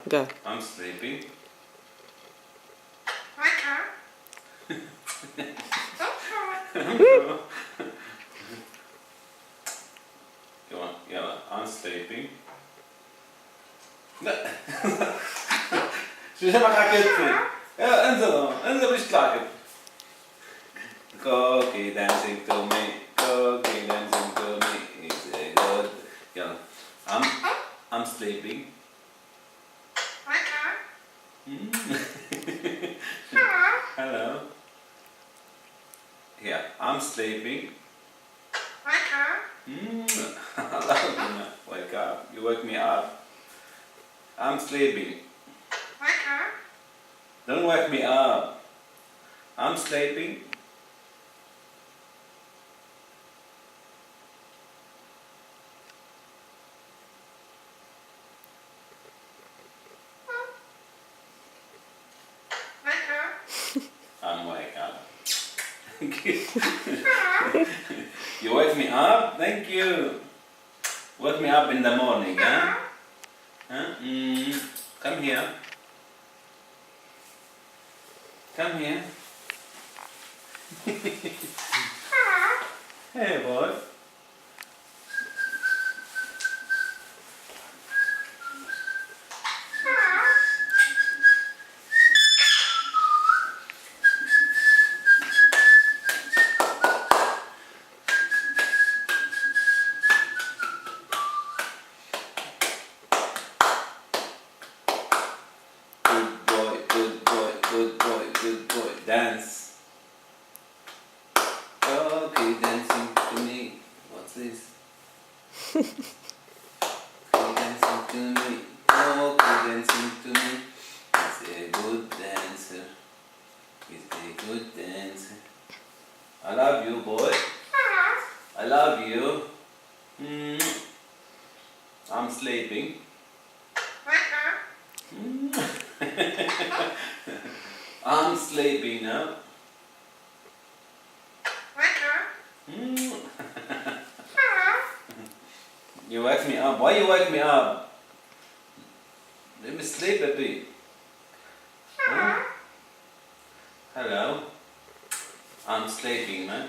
Go. I'm sleeping. يلا I'm sleeping. لا شو جمعك على كتفي؟ يلا انزل ايش طلع كتفي؟ Cookie dancing to me, cookie dancing to me, it's a good. يلا I'm sleeping. Hello. Yeah, I'm sleeping. Wake up. You wake me up. I'm sleeping. Don't wake me up. I'm sleeping. I'm wake up. Thank you. You wake me up? Thank you. Wake me up in the morning, huh? Huh? Come here. Come here. Hey, boy. Good boy, good boy, good boy, good boy. Dance. Okay, dancing to me. What's this? Okay, dancing to me. Okay, dancing to me. He's a good dancer. He's a good dancer. I love you, boy. I love you. I'm sleeping. I'm sleeping now. You wake me up. Why you wake me up? Let me sleep a bit. Huh? Hello. I'm sleeping, man.